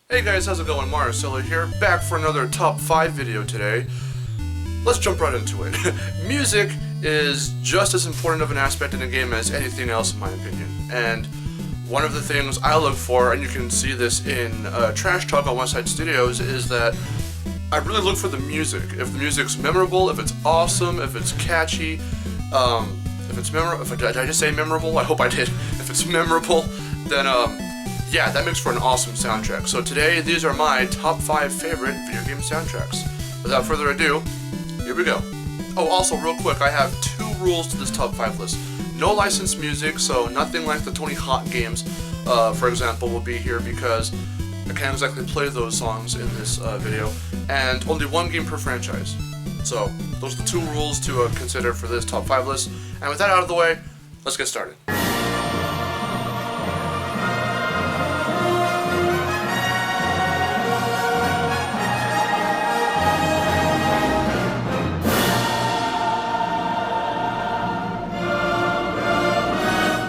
Hey guys, how's it going? Marcelo here, back for another top 5 video today. Let's jump right into it. Music is just as important of an aspect in a game as anything else in my opinion. And one of the things I look for, and you can see this in Trash Talk on Westside Studios, is that I really look for the music. If the music's memorable, if it's awesome, if it's catchy, if it's memorable, did I just say memorable? I hope I did. If it's memorable, then yeah, that makes for an awesome soundtrack. So today, these are my top 5 favorite video game soundtracks. Without further ado, here we go. Oh, also real quick, I have 2 rules to this top 5 list. No licensed music, so nothing like the Tony Hawk games, for example, will be here because I can't exactly play those songs in this video. And only 1 game per franchise. So, those are the 2 rules to consider for this top 5 list. And with that out of the way, let's get started.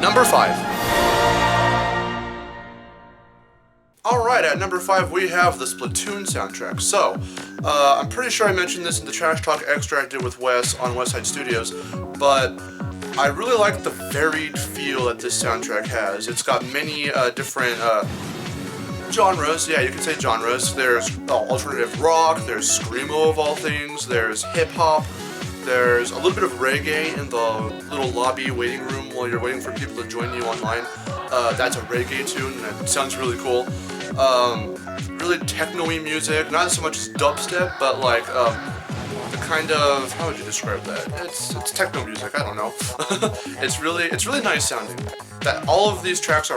Number 5. Alright, at number 5 we have the Splatoon soundtrack. So, I'm pretty sure I mentioned this in the Trash Talk extra I did with Wes on Westside Studios, but I really like the varied feel that this soundtrack has. It's got many different genres, yeah, you can say genres. There's alternative rock, there's screamo of all things, there's hip-hop, there's a little bit of reggae in the little lobby waiting room while you're waiting for people to join you online. That's a reggae tune, and it sounds really cool. Really techno-y music, not so much as dubstep, but like the kind of, how would you describe that? It's techno music, I don't know. It's really nice sounding. That all of these tracks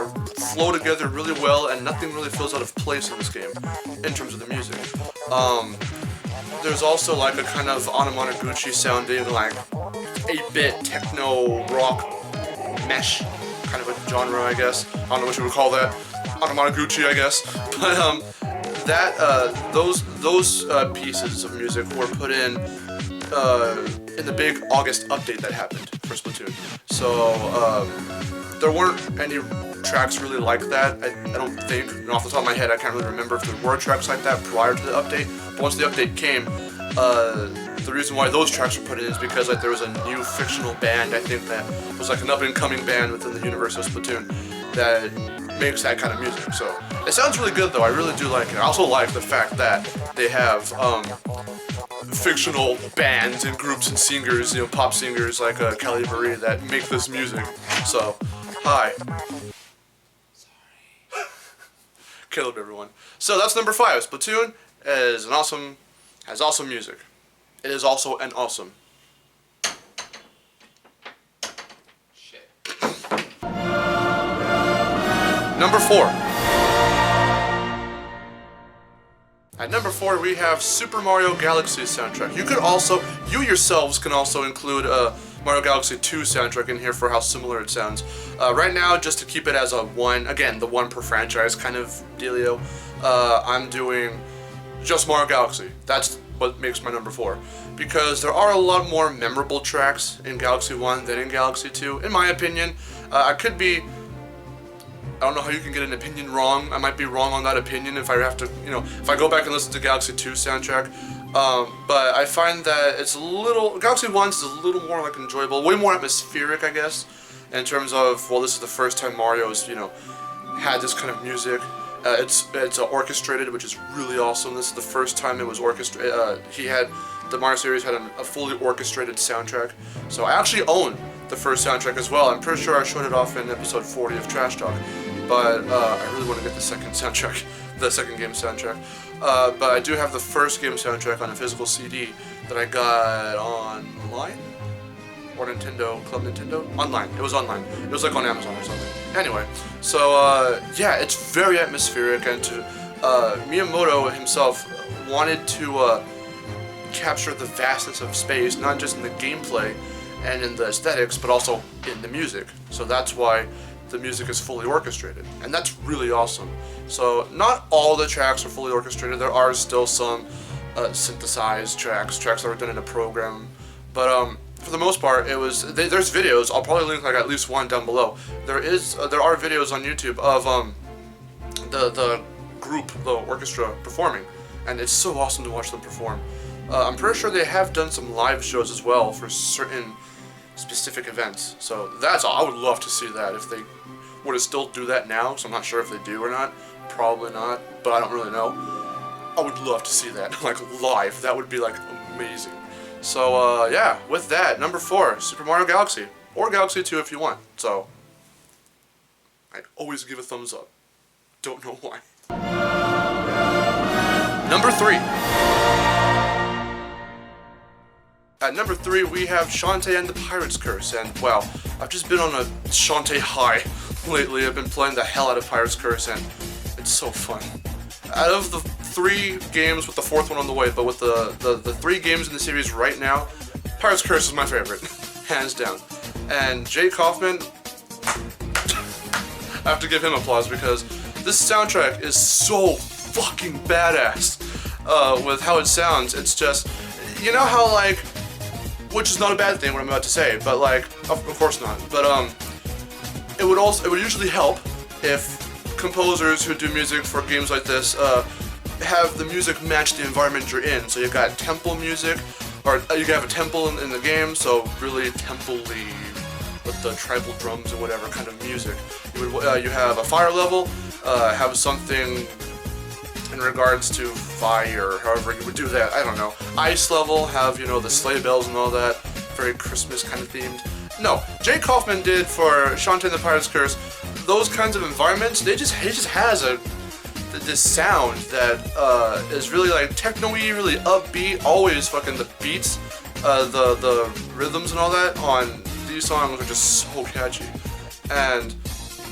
flow together really well, and nothing really feels out of place in this game in terms of the music. There's also like a kind of Anamanaguchi sounding, like 8-bit techno rock mesh kind of a genre, I guess. I don't know what you would call that. Anamanaguchi, I guess. But those pieces of music were put in the big August update that happened for Splatoon. So there weren't any tracks really like that. I don't think, and off the top of my head, I can't really remember if there were tracks like that prior to the update. But once the update came, the reason why those tracks were put in is because like there was a new fictional band, I think that was like an up-and-coming band within the universe of Splatoon that makes that kind of music. So it sounds really good though. I really do like it. I also like the fact that they have fictional bands and groups and singers, you know, pop singers like Kelly Marie that make this music. So, hi. Killed everyone. So that's number 5. Splatoon has awesome music. It is also an awesome. Shit. Number 4. At number 4 we have Super Mario Galaxy soundtrack. You yourselves can also include Mario Galaxy 2 soundtrack in here for how similar it sounds. Right now, just to keep it as a the one per franchise kind of dealio, I'm doing just Mario Galaxy. That's what makes my number 4. Because there are a lot more memorable tracks in Galaxy 1 than in Galaxy 2, in my opinion. I don't know how you can get an opinion wrong. I might be wrong on that opinion if I have to, if I go back and listen to Galaxy 2 soundtrack. But I find that Galaxy 1 is a little more like enjoyable, way more atmospheric, I guess, in terms of, well, this is the first time Mario's, had this kind of music. It's orchestrated, which is really awesome. This is the first time it was orchestrated. The Mario series had a fully orchestrated soundtrack. So I actually own the first soundtrack as well. I'm pretty sure I showed it off in episode 40 of Trash Talk. But I really want to get the second soundtrack, the second game soundtrack. But I do have the first game soundtrack on a physical CD that I got online? Or Nintendo, Club Nintendo? Online. It was online. It was like on Amazon or something. Anyway, so yeah, it's very atmospheric, and Miyamoto himself wanted to capture the vastness of space, not just in the gameplay and in the aesthetics, but also in the music. So that's why the music is fully orchestrated, and that's really awesome. So not all the tracks are fully orchestrated. There are still some synthesized tracks that were done in a program, but for the most part, there's videos. I'll probably link like at least one down below. There are videos on YouTube of the group, the orchestra, performing, and it's so awesome to watch them perform. I'm pretty sure they have done some live shows as well for certain specific events, so that's all. I would love to see that if they were to still do that now, so I'm not sure if they do or not. Probably not, but I don't really know. I would love to see that, like, live. That would be, like, amazing. So, yeah, with that, number 4, Super Mario Galaxy. Or Galaxy 2 if you want. So, I'd always give a thumbs up. Don't know why. Number 3. At number 3, we have Shantae and the Pirate's Curse. And, wow, I've just been on a Shantae high lately. I've been playing the hell out of Pirate's Curse, and it's so fun. Out of the 3 games, with the 4th one on the way, but with the 3 games in the series right now, Pirate's Curse is my favorite, hands down. And Jake Kaufman, I have to give him applause because this soundtrack is so fucking badass with how it sounds. It's just, you know how, like, which is not a bad thing what I'm about to say, but, like, of course not, but it would usually help if composers who do music for games like this have the music match the environment you're in. So you got temple music, or you can have a temple in the game, so really temple-y with the tribal drums or whatever kind of music. You have a fire level, have something in regards to fire, however you would do that, I don't know. Ice level, have, you know, the sleigh bells and all that, very Christmas kind of themed. No, Jake Kaufman did for Shantae and the Pirate's Curse, those kinds of environments, he just has this sound that is really like techno-y, really upbeat, always fucking the beats, the rhythms and all that on these songs are just so catchy. And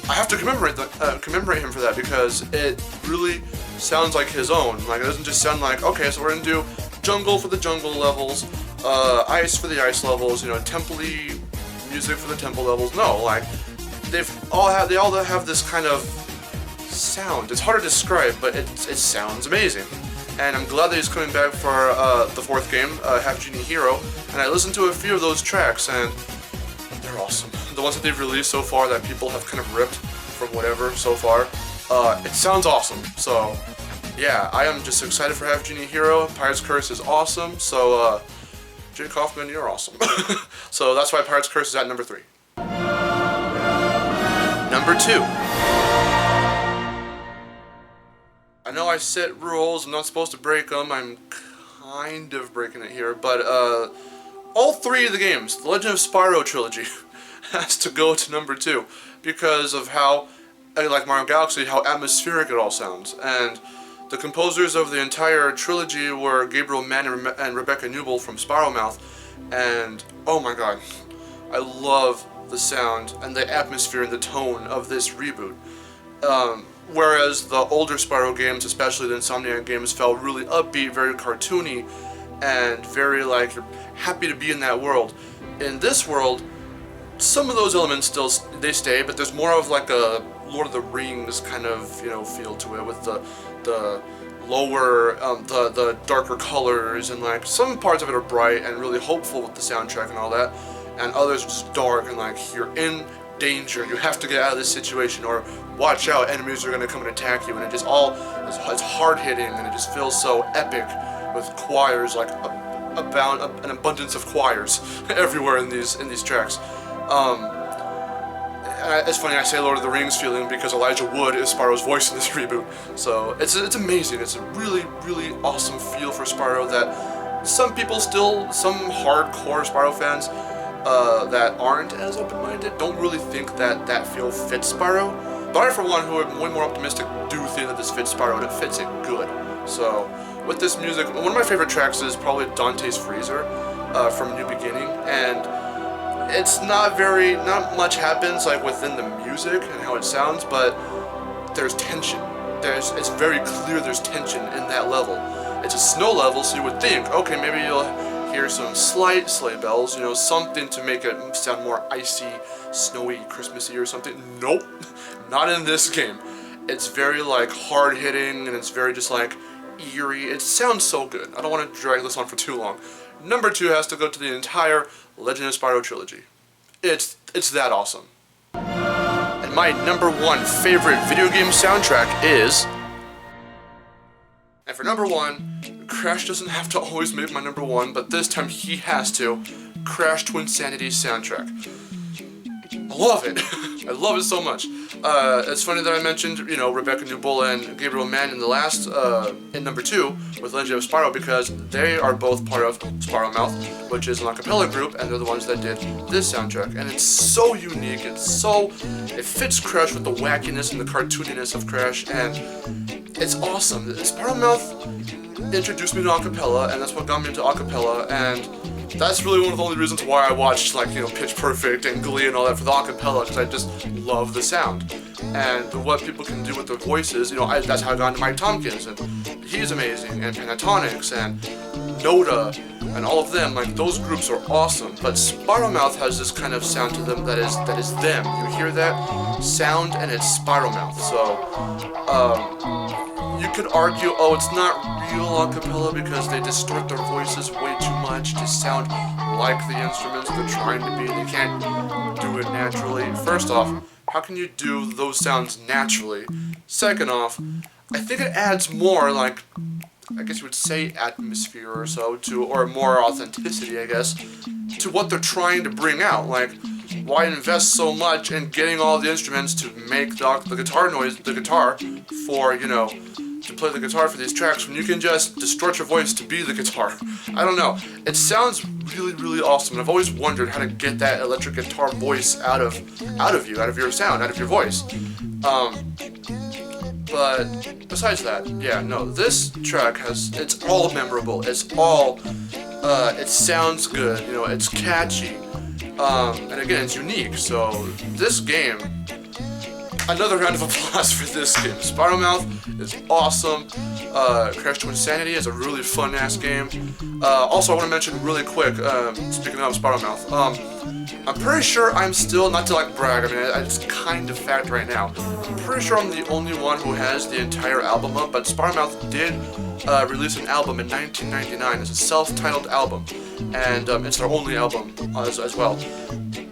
I have to commemorate him for that because it really sounds like his own. Like, it doesn't just sound like, okay, so we're gonna do jungle for the jungle levels, ice for the ice levels, you know, temple-y music for the temple levels. No, like, they all have this kind of sound. It's hard to describe, but it sounds amazing. And I'm glad that he's coming back for the 4th game, Half Genie Hero. And I listened to a few of those tracks, and they're awesome. The ones that they've released so far that people have kind of ripped from whatever so far, it sounds awesome. So, yeah, I am just excited for Half Genie Hero. Pirate's Curse is awesome. So, Jake Kaufman, you're awesome. So that's why Pirate's Curse is at number 3. Number 2. I know I set rules, I'm not supposed to break them, I'm kind of breaking it here, but all 3 of the games, the Legend of Spyro trilogy, has to go to number 2, because of how, like Mario Galaxy, how atmospheric it all sounds. And the composers of the entire trilogy were Gabriel Mann and Rebecca Newell from Spyro Mouth, and oh my god, I love the sound and the atmosphere and the tone of this reboot. Whereas the older Spyro games, especially the Insomniac games, felt really upbeat, very cartoony, and very like you're happy to be in that world. In this world, some of those elements still they stay, but there's more of like a Lord of the Rings kind of, you know, feel to it with the lower, the darker colors, and like some parts of it are bright and really hopeful with the soundtrack and all that, and others are just dark and like you're in danger, you have to get out of this situation, or watch out, enemies are going to come and attack you, and it just all, it's hard hitting, and it just feels so epic with choirs, like an abundance of choirs everywhere in these tracks. It's funny I say Lord of the Rings feeling because Elijah Wood is Spyro's voice in this reboot, so it's amazing. It's a really, really awesome feel for Spyro that some people still, some hardcore Spyro fans that aren't as open-minded don't really think that feel fits Spyro. But I, for one, who am way more optimistic, do think that this fits Spyro and it fits it good. So with this music, one of my favorite tracks is probably Dante's Freezer from New Beginning, and it's not much happens like within the music and how it sounds, but there's tension. It's very clear there's tension in that level. It's a snow level, so you would think, okay, maybe you'll hear some slight sleigh bells, you know, something to make it sound more icy, snowy, Christmassy or something. Nope, not in this game. It's very like hard hitting, and it's very just like eerie. It sounds so good. I don't want to drag this on for too long. Number 2 has to go to the entire Legend of Spyro trilogy. It's that awesome. And my number 1 favorite video game soundtrack is And for number 1, Crash doesn't have to always make my number 1, but this time he has to. Crash Twinsanity soundtrack. I love it. I love it so much. It's funny that I mentioned, Rebecca Newbola and Gabriel Mann in the last, in number 2 with Legend of Spyro, because they are both part of Spyro Mouth, which is an a cappella group, and they're the ones that did this soundtrack. And it's so unique. It fits Crash with the wackiness and the cartooniness of Crash, and it's awesome. Spyro Mouth introduced me to a cappella, and that's what got me into a cappella, and that's really one of the only reasons why I watched, Pitch Perfect and Glee and all that for the acapella, because I just love the sound. And what people can do with their voices, that's how I got into Mike Tompkins, and he's amazing, and Pentatonics, and Noda, and all of them, those groups are awesome. But Spyro Mouth has this kind of sound to them that is them. You hear that sound, and it's Spyro Mouth. So, you could argue, it's not real a cappella because they distort their voices way too much to sound like the instruments they're trying to be. They can't do it naturally. First off, how can you do those sounds naturally? Second off, I think it adds more, I guess you would say atmosphere or so, or more authenticity, I guess, to what they're trying to bring out. Why invest so much in getting all the instruments to make the guitar noise, the guitar, for, to play the guitar for these tracks, when you can just distort your voice to be the guitar? I don't know. It sounds really, really awesome, and I've always wondered how to get that electric guitar voice out of you, out of your sound, out of your voice. But besides that, this track it's all memorable. It's all, it sounds good, it's catchy. And again, it's unique. So this game, another round of applause for this game. Spyro Mouth is awesome. Crash Twinsanity is a really fun-ass game. Also, I want to mention really quick, speaking of Spyro Mouth, I'm pretty sure I'm still, not to brag, it's kind of fact right now, I'm pretty sure I'm the only one who has the entire album up, but Spyro Mouth did release an album in 1999. It's a self-titled album, and it's their only album as well.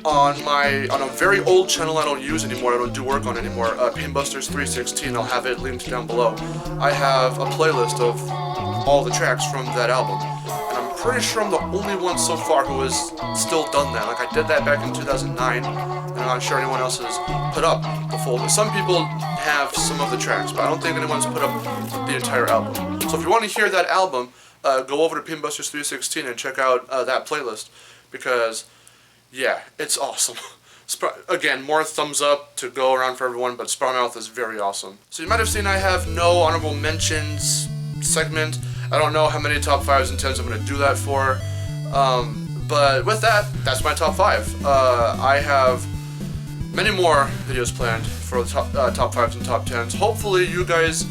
On a very old channel I don't use anymore, I don't do work on anymore, Painbusters 316, I'll have it linked down below. I have a playlist of all the tracks from that album, and I'm pretty sure I'm the only one so far who has still done that. I did that back in 2009, and I'm not sure anyone else has put up the full. Some people have some of the tracks, but I don't think anyone's put up the entire album. So if you want to hear that album, go over to Painbusters 316 and check out that playlist, because yeah, it's awesome. Again, more thumbs up to go around for everyone, but Spyro Mouth is very awesome. So you might have seen I have no honorable mentions segment. I don't know how many top 5s and 10s I'm going to do that for. But with that, that's my top 5. I have many more videos planned for the top 5s and top 10s. Hopefully you guys,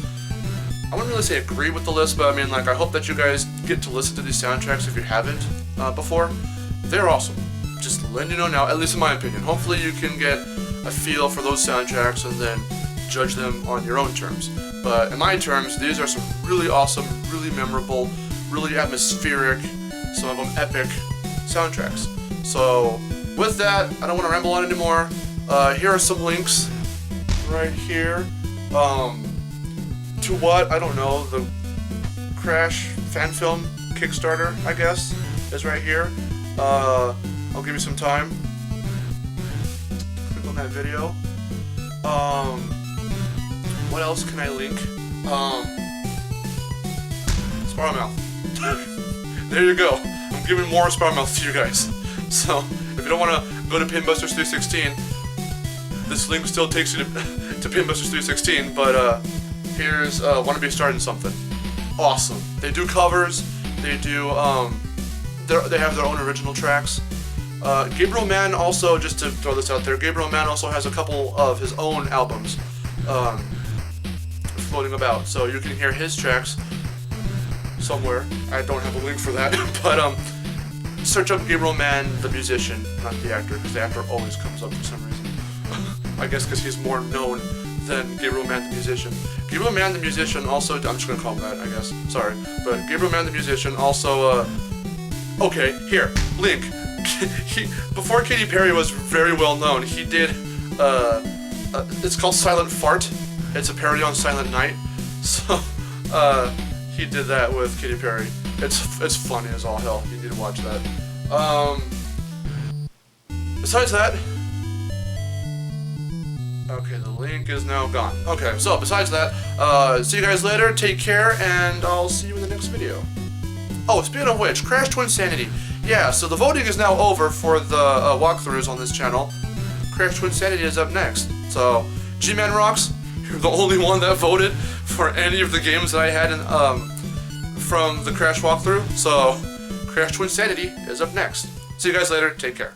I wouldn't really say agree with the list, but I hope that you guys get to listen to these soundtracks if you haven't before. They're awesome. Just letting you know now, at least in my opinion. Hopefully you can get a feel for those soundtracks and then judge them on your own terms. But in my terms, these are some really awesome, really memorable, really atmospheric, some of them epic soundtracks. So with that, I don't want to ramble on anymore. Here are some links right here to what, I don't know, the Crash fan film Kickstarter, I guess, is right here. I'll give you some time. Click on that video. What else can I link? Spyro Mouth. There you go. I'm giving more Spyro Mouth to you guys. So, if you don't want to go to Painbusters 316, this link still takes you to Painbusters 316, but here's Wanna Be Starting Something. Awesome. They do covers, they do, they have their own original tracks. Gabriel Mann also, just to throw this out there, Gabriel Mann also has a couple of his own albums floating about, so you can hear his tracks somewhere. I don't have a link for that, but search up Gabriel Mann, the musician, not the actor, because the actor always comes up for some reason. I guess because he's more known than Gabriel Mann, the musician. Gabriel Mann, the musician also, I'm just going to call him that, I guess, sorry, but Gabriel Mann, the musician also, okay, here, link. Before Katy Perry was very well known, he did, it's called Silent Fart. It's a parody on Silent Night. So, he did that with Katy Perry. It's funny as all hell. You need to watch that. Besides that, okay, the link is now gone. Okay, so besides that, see you guys later. Take care, and I'll see you in the next video. Oh, speaking of which, Crash Twinsanity. Yeah, so the voting is now over for the walkthroughs on this channel. Crash Twinsanity is up next. So, G-Man Rocks, you're the only one that voted for any of the games that I had in, from the Crash walkthrough. So, Crash Twinsanity is up next. See you guys later. Take care.